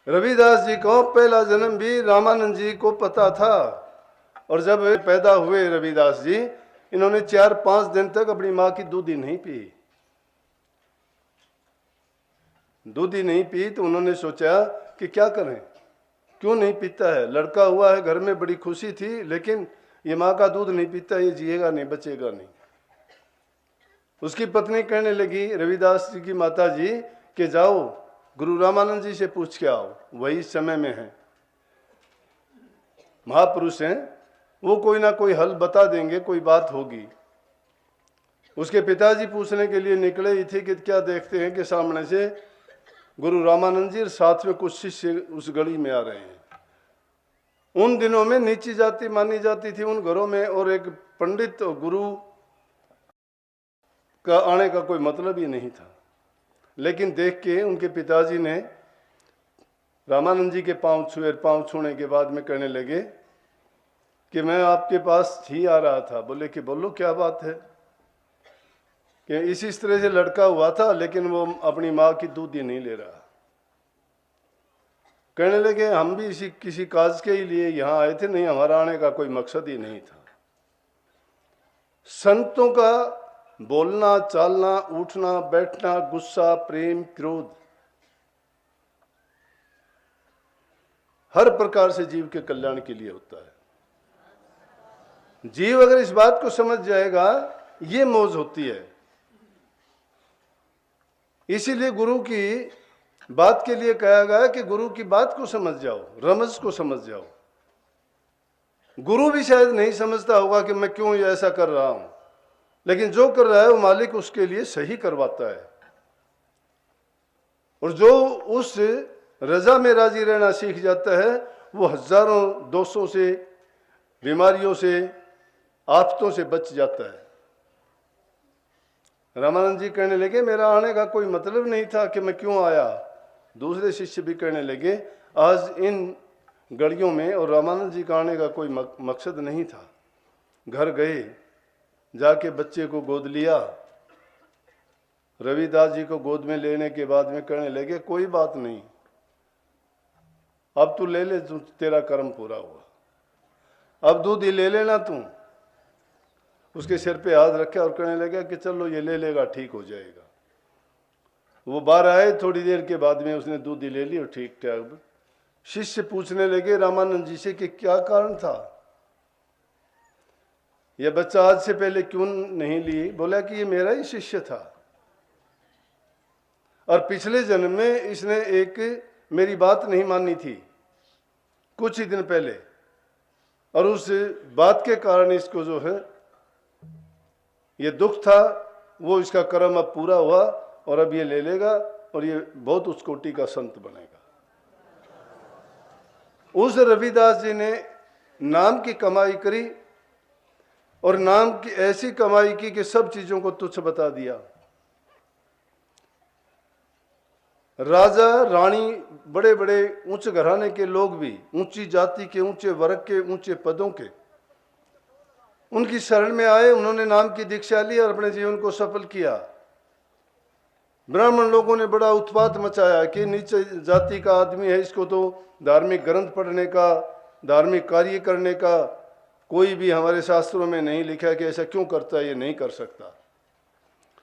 रविदास जी को पहला जन्म भी रामानंद जी को पता था, और जब पैदा हुए रविदास जी, इन्होंने 4-5 दिन तक अपनी माँ की दूध ही नहीं पी। दूध ही नहीं पी तो उन्होंने सोचा कि क्या करें, क्यों नहीं पीता है, लड़का हुआ है, घर में बड़ी खुशी थी, लेकिन ये माँ का दूध नहीं पीता, ये जिएगा नहीं, बचेगा नहीं। उसकी पत्नी कहने लगी रविदास जी की माता जी कि जाओ गुरु रामानंद जी से पूछ के आओ, वही समय में है, महापुरुष हैं, वो कोई ना कोई हल बता देंगे, कोई बात होगी। उसके पिताजी पूछने के लिए निकले ही थे कि क्या देखते हैं कि सामने से गुरु रामानंद जी साथ में कुछ शिष्य उस गली में आ रहे हैं। उन दिनों में नीची जाति मानी जाती थी उन घरों में, और एक पंडित और गुरु का आने का कोई मतलब ही नहीं था। लेकिन देख के उनके पिताजी ने रामानंद जी के पांव छुए, पांव छूने के बाद में कहने लगे कि मैं आपके पास ही आ रहा था। बोले कि बोलो क्या बात है, कि इस तरह से लड़का हुआ था, लेकिन वो अपनी माँ की दूध ही नहीं ले रहा। कहने लगे हम भी इसी किसी काज के ही लिए यहाँ आए थे, नहीं हमारा आने का कोई मकसद ही नहीं था। संतों का बोलना, चालना, उठना, बैठना, गुस्सा, प्रेम, क्रोध, हर प्रकार से जीव के कल्याण के लिए होता है। जीव अगर इस बात को समझ जाएगा, ये मौज होती है। इसीलिए गुरु की बात के लिए कहा गया कि गुरु की बात को समझ जाओ, रमज को समझ जाओ। गुरु भी शायद नहीं समझता होगा कि मैं क्यों ये ऐसा कर रहा हूं, लेकिन जो कर रहा है वो मालिक उसके लिए सही करवाता है। और जो उस रजा में राजी रहना सीख जाता है, वो हजारों दोषों से, बीमारियों से, आफतों से बच जाता है। रामानंद जी कहने लगे मेरा आने का कोई मतलब नहीं था कि मैं क्यों आया। दूसरे शिष्य भी कहने लगे आज इन गलियों में और रामानंद जी का आने का कोई मकसद नहीं था। घर गए, जाके बच्चे को गोद लिया। रविदास जी को गोद में लेने के बाद में कहने लगे कोई बात नहीं, अब तू ले ले, तेरा कर्म पूरा हुआ, अब दूध ही ले लेना तू। उसके सिर पे हाथ रखा और कहने लगा कि चलो ये ले लेगा, ठीक हो जाएगा। वो बाहर आए, थोड़ी देर के बाद में उसने दूध ही ले ली और ठीक ठाक। शिष्य पूछने लगे रामानंद जी से कि क्या कारण था, यह बच्चा आज से पहले क्यों नहीं ली। बोला कि ये मेरा ही शिष्य था, और पिछले जन्म में इसने एक मेरी बात नहीं मानी थी कुछ ही दिन पहले, और उस बात के कारण इसको जो है ये दुख था, वो इसका कर्म अब पूरा हुआ और अब ये ले लेगा और ये बहुत उच्च कोटि का संत बनेगा। उस रविदास जी ने नाम की कमाई करी, और नाम की ऐसी कमाई की कि सब चीजों को तुच्छ बता दिया। राजा रानी, बड़े बड़े ऊंचे घराने के लोग भी, ऊंची जाति के, ऊंचे वर्ग के, ऊंचे पदों के, उनकी शरण में आए। उन्होंने नाम की दीक्षा ली और अपने जीवन को सफल किया। ब्राह्मण लोगों ने बड़ा उत्पात मचाया कि नीचे जाति का आदमी है, इसको तो धार्मिक ग्रंथ पढ़ने का, धार्मिक कार्य करने का कोई भी हमारे शास्त्रों में नहीं लिखा कि ऐसा क्यों करता है, ये नहीं कर सकता।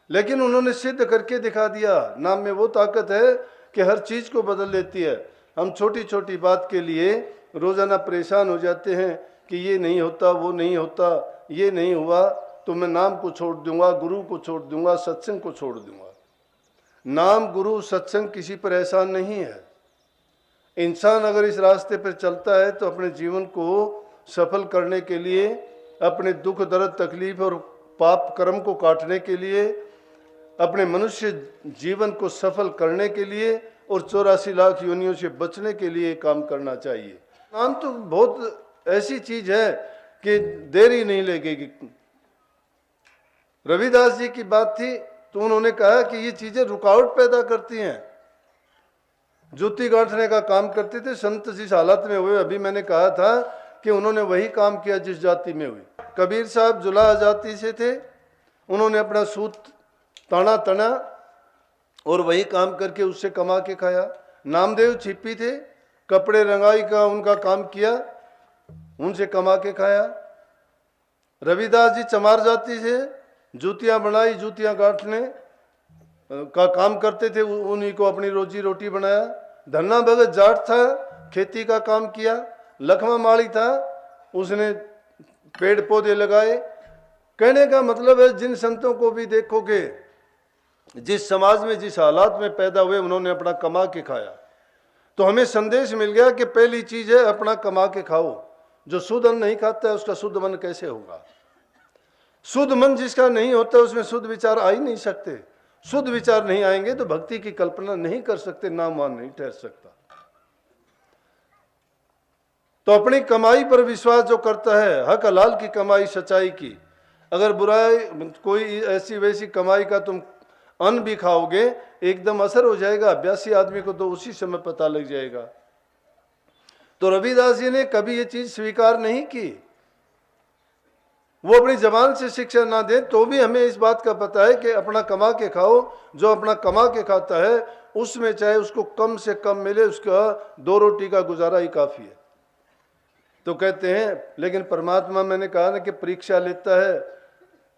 लेकिन उन्होंने सिद्ध करके दिखा दिया। नाम में वो ताकत है कि हर चीज को बदल लेती है। हम छोटी छोटी बात के लिए रोजाना परेशान हो जाते हैं कि ये नहीं होता, वो नहीं होता, ये नहीं हुआ तो मैं नाम को छोड़ दूंगा, गुरु को छोड़ दूंगा, सत्संग को छोड़ दूंगा। नाम, गुरु, सत्संग किसी पर एहसान नहीं है। इंसान अगर इस रास्ते पर चलता है तो अपने जीवन को सफल करने के लिए, अपने दुख दर्द तकलीफ और पाप कर्म को काटने के लिए, अपने मनुष्य जीवन को सफल करने के लिए और 84 लाख योनियों से बचने के लिए काम करना चाहिए। नाम तो बहुत ऐसी चीज है कि देरी नहीं लगेगी। रविदास जी की बात थी तो उन्होंने कहा कि ये चीजें रुकावट पैदा करती हैं। ज्योति गांठने का काम करते थे संत जिस हालत में हुए, अभी मैंने कहा था कि उन्होंने वही काम किया जिस जाति में हुई। कबीर साहब जुलाहा जाति से थे, उन्होंने अपना सूत ताना तना और वही काम करके उससे कमा के खाया। नामदेव छिपी थे, कपड़े रंगाई का उनका काम किया, उनसे कमा के खाया। रविदास जी चमार जाति से जूतियां बनाई, जूतियां गांठने का काम करते थे, उन्हीं को अपनी रोजी रोटी बनाया। धन्ना भगत जाट था, खेती का काम किया। लखमा माली था, उसने पेड़ पौधे लगाए। कहने का मतलब है जिन संतों को भी देखोगे, जिस समाज में जिस हालात में पैदा हुए, उन्होंने अपना कमा के खाया। तो हमें संदेश मिल गया कि पहली चीज है अपना कमा के खाओ। जो शुद्ध अन्न नहीं खाता है उसका शुद्ध मन कैसे होगा? शुद्ध मन जिसका नहीं होता उसमें शुद्ध विचार आ ही नहीं सकते। शुद्ध विचार नहीं आएंगे तो भक्ति की कल्पना नहीं कर सकते, नामवान नहीं ठहर सकता। तो अपनी कमाई पर विश्वास जो करता है, हक हलाल की कमाई, सच्चाई की, अगर बुराई कोई ऐसी वैसी कमाई का तुम अन्न भी खाओगे एकदम असर हो जाएगा। अभ्यासी आदमी को तो उसी समय पता लग जाएगा। तो रविदास जी ने कभी ये चीज स्वीकार नहीं की। वो अपनी जबान से शिक्षा ना दे तो भी हमें इस बात का पता है कि अपना कमा के खाओ। जो अपना कमा के खाता है उसमें चाहे उसको कम से कम मिले, उसका 2 रोटी का गुजारा ही काफी है। तो कहते हैं लेकिन परमात्मा, मैंने कहा ना कि परीक्षा लेता है,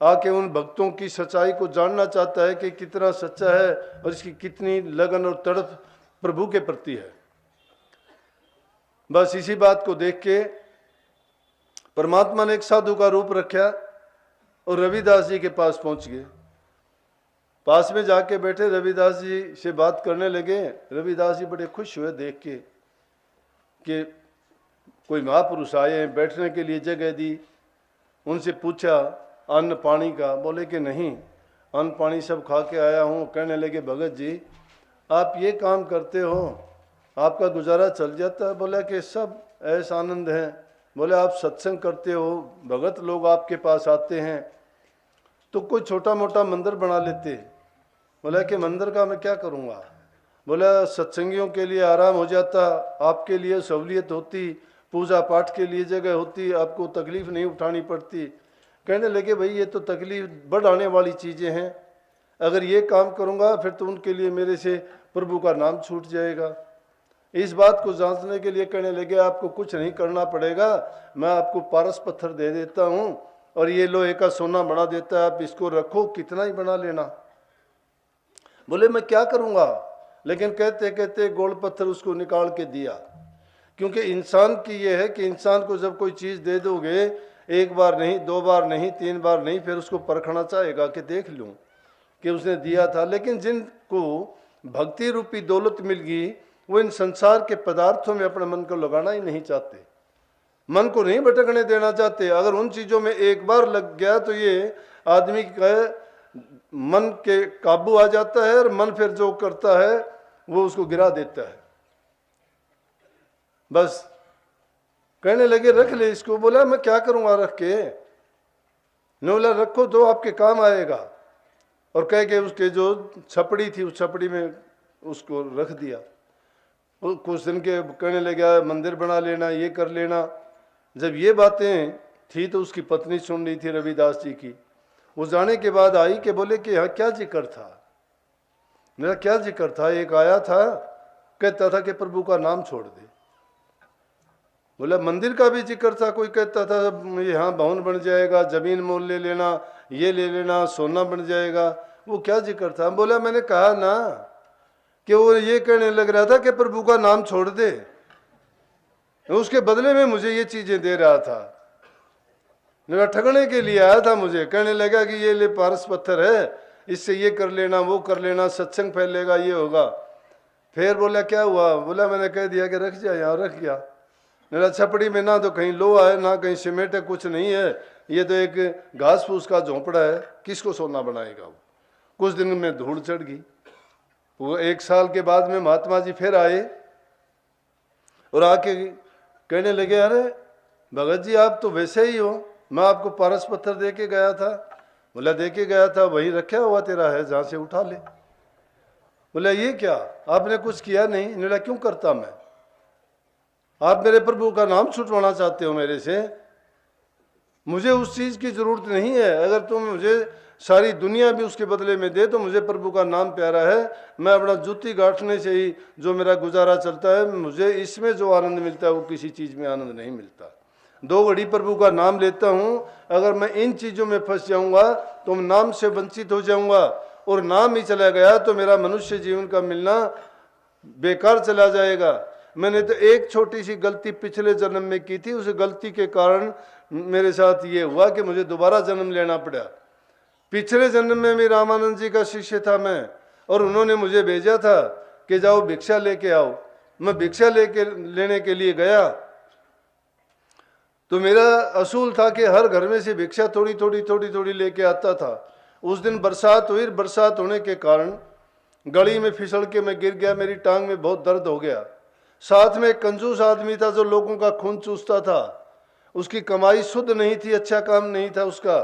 आके उन भक्तों की सच्चाई को जानना चाहता है कि कितना सच्चा है और इसकी कितनी लगन और तड़प प्रभु के प्रति है। बस इसी बात को देख के परमात्मा ने एक साधु का रूप रखा और रविदास जी के पास पहुंच गए। पास में जाके बैठे, रविदास जी से बात करने लगे। रविदास जी बड़े खुश हुए देख के कि कोई महापुरुष आए हैं, बैठने के लिए जगह दी। उनसे पूछा अन्न पानी का, बोले कि नहीं, अन्न पानी सब खा के आया हूँ। कहने लगे भगत जी आप ये काम करते हो, आपका गुजारा चल जाता है? बोला कि सब ऐसा आनंद है। बोले आप सत्संग करते हो, भगत लोग आपके पास आते हैं, तो कोई छोटा मोटा मंदिर बना लेते। बोला कि मंदिर का मैं क्या करूँगा? बोला सत्संगियों के लिए आराम हो जाता, आपके लिए सहूलियत होती, पूजा पाठ के लिए जगह होती, आपको तकलीफ नहीं उठानी पड़ती। कहने लगे भाई ये तो तकलीफ बढ़ाने वाली चीज़ें हैं, अगर ये काम करूँगा फिर तो उनके लिए मेरे से प्रभु का नाम छूट जाएगा। इस बात को जांचने के लिए कहने लगे आपको कुछ नहीं करना पड़ेगा, मैं आपको पारस पत्थर दे देता हूँ और ये लोहे का सोना बना देता है, आप इसको रखो, कितना ही बना लेना। बोले मैं क्या करूँगा? लेकिन कहते कहते गोल पत्थर उसको निकाल के दिया। क्योंकि इंसान की ये है कि इंसान को जब कोई चीज़ दे दोगे, एक बार नहीं, 2 बार नहीं, 3 बार नहीं, फिर उसको परखना चाहेगा कि देख लूँ कि उसने दिया था। लेकिन जिनको भक्ति रूपी दौलत मिल गई वो इन संसार के पदार्थों में अपने मन को लगाना ही नहीं चाहते, मन को नहीं भटकने देना चाहते। अगर उन चीज़ों में एक बार लग गया तो ये आदमी का मन के काबू आ जाता है और मन फिर जो करता है वो उसको गिरा देता है। बस कहने लगे रख ले इसको। बोला मैं क्या करूँगा रख के? ने बोला रखो तो आपके काम आएगा। और कह के उसके जो छपड़ी थी उस छपड़ी में उसको रख दिया। कुछ दिन के कहने लगा मंदिर बना लेना, ये कर लेना। जब ये बातें थी तो उसकी पत्नी सुन रही थी रविदास जी की। वो जाने के बाद आई कि बोले कि हाँ क्या जिक्र था? मेरा क्या जिक्र था? एक आया था कहता था कि प्रभु का नाम छोड़ दे। बोला मंदिर का भी जिक्र था, कोई कहता था यहाँ भवन बन जाएगा, जमीन मोल ले लेना, ये ले लेना, सोना बन जाएगा। वो क्या जिक्र था? बोला मैंने कहा ना कि वो ये कहने लग रहा था कि प्रभु का नाम छोड़ दे, उसके बदले में मुझे ये चीजें दे रहा था, मेरा ठगने के लिए आया था मुझे। कहने लगा कि ये ले पारस पत्थर है, इससे ये कर लेना, वो कर लेना, सत्संग फैलेगा, ये होगा। फिर बोला क्या हुआ? बोला मैंने कह दिया कि रख जा, यहाँ रख गया। मेरा छपड़ी में ना तो कहीं लोहा है ना कहीं सीमेंट है, कुछ नहीं है, ये तो एक घास फूस का झोंपड़ा है, किसको सोना बनाएगा वो? कुछ दिन में धूल चढ़ गई। वो 1 साल के बाद में महात्मा जी फिर आए और आके कहने लगे अरे भगत जी आप तो वैसे ही हो, मैं आपको पारस पत्थर दे के गया था। बोला दे के गया था, वहीं रखा हुआ तेरा है, जहाँ से उठा ले। बोला ये क्या, आपने कुछ किया नहीं? बोला क्यों करता मैं? आप मेरे प्रभु का नाम छुटवाना चाहते हो मेरे से, मुझे उस चीज़ की ज़रूरत नहीं है। अगर तुम मुझे सारी दुनिया भी उसके बदले में दे तो मुझे प्रभु का नाम प्यारा है। मैं अपना जूती गांठने से ही जो मेरा गुजारा चलता है, मुझे इसमें जो आनंद मिलता है वो किसी चीज़ में आनंद नहीं मिलता। 2 घड़ी प्रभु का नाम लेता हूँ, अगर मैं इन चीज़ों में फंस जाऊँगा तो मैं नाम से वंचित हो जाऊँगा, और नाम ही चला गया तो मेरा मनुष्य जीवन का मिलना बेकार चला जाएगा। मैंने तो एक छोटी सी गलती पिछले जन्म में की थी, उस गलती के कारण मेरे साथ ये हुआ कि मुझे दोबारा जन्म लेना पड़ा। पिछले जन्म में भी रामानंद जी का शिष्य था मैं, और उन्होंने मुझे भेजा था कि जाओ भिक्षा लेके आओ। मैं भिक्षा लेने के लिए गया तो मेरा असूल था कि हर घर में से भिक्षा थोड़ी थोड़ी लेके आता था। उस दिन बरसात हुई, बरसात होने के कारण गली में फिसल के मैं गिर गया, मेरी टांग में बहुत दर्द हो गया। साथ में एक कंजूस आदमी था जो लोगों का खून चूसता था, उसकी कमाई शुद्ध नहीं थी, अच्छा काम नहीं था उसका,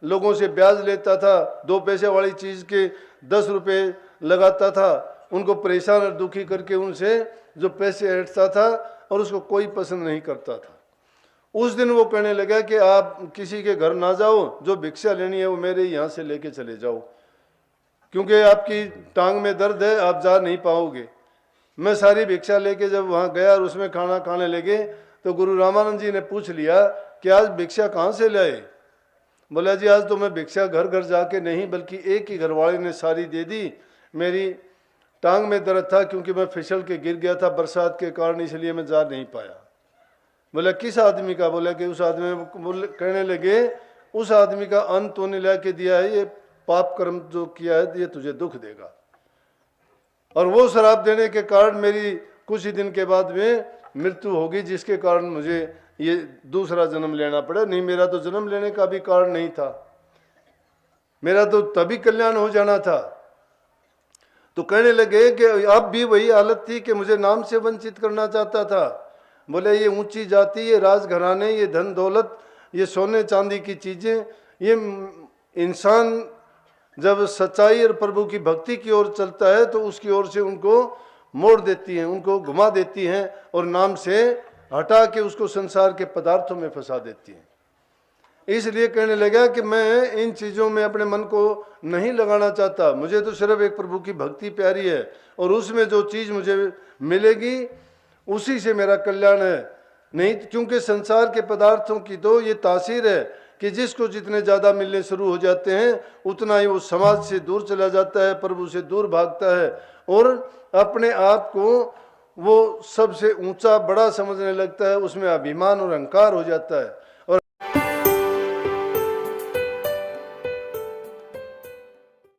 लोगों से ब्याज लेता था, 2 पैसे वाली चीज़ के 10 रुपये लगाता था, उनको परेशान और दुखी करके उनसे जो पैसे ऐंठता था, और उसको कोई पसंद नहीं करता था। उस दिन वो कहने लगा कि आप किसी के घर ना जाओ, जो भिक्षा लेनी है वो मेरे यहाँ से लेके चले जाओ, क्योंकि आपकी टांग में दर्द है, आप जा नहीं पाओगे। मैं सारी भिक्षा लेके जब वहाँ गया और उसमें खाना खाने लगे तो गुरु रामानंद जी ने पूछ लिया कि आज भिक्षा कहाँ से लाए? बोला जी आज तो मैं भिक्षा घर घर जाके नहीं, बल्कि एक ही घरवाले ने सारी दे दी। मेरी टांग में दर्द था क्योंकि मैं फिसल के गिर गया था बरसात के कारण, इसलिए मैं जा नहीं पाया। बोला किस आदमी का? बोला कि उस आदमी कहने लगे उस आदमी का अंत तूने ला के दिया है, ये पाप कर्म जो किया है ये तुझे दुख देगा। और वो शराब देने के कारण मेरी कुछ ही दिन के बाद में मृत्यु होगी, जिसके कारण मुझे ये दूसरा जन्म लेना पड़ा। नहीं, मेरा तो जन्म लेने का भी कारण नहीं था, मेरा तो तभी कल्याण हो जाना था। तो कहने लगे कि अब भी वही हालत थी कि मुझे नाम से वंचित करना चाहता था। बोले ये ऊंची जाति, ये राजघराने, ये धन दौलत, ये सोने चांदी की चीज़ें, ये इंसान जब सच्चाई और प्रभु की भक्ति की ओर चलता है तो उसकी ओर से उनको मोड़ देती हैं, उनको घुमा देती हैं, और नाम से हटा के उसको संसार के पदार्थों में फंसा देती हैं। इसलिए कहने लगा कि मैं इन चीज़ों में अपने मन को नहीं लगाना चाहता, मुझे तो सिर्फ एक प्रभु की भक्ति प्यारी है, और उसमें जो चीज़ मुझे मिलेगी उसी से मेरा कल्याण है। नहीं, क्योंकि संसार के पदार्थों की तो ये तासीर है कि जिसको जितने ज़्यादा मिलने शुरू हो जाते हैं उतना ही वो समाज से दूर चला जाता है, प्रभु से दूर भागता है, और अपने आप को वो सबसे ऊंचा बड़ा समझने लगता है, उसमें अभिमान और अहंकार हो जाता है।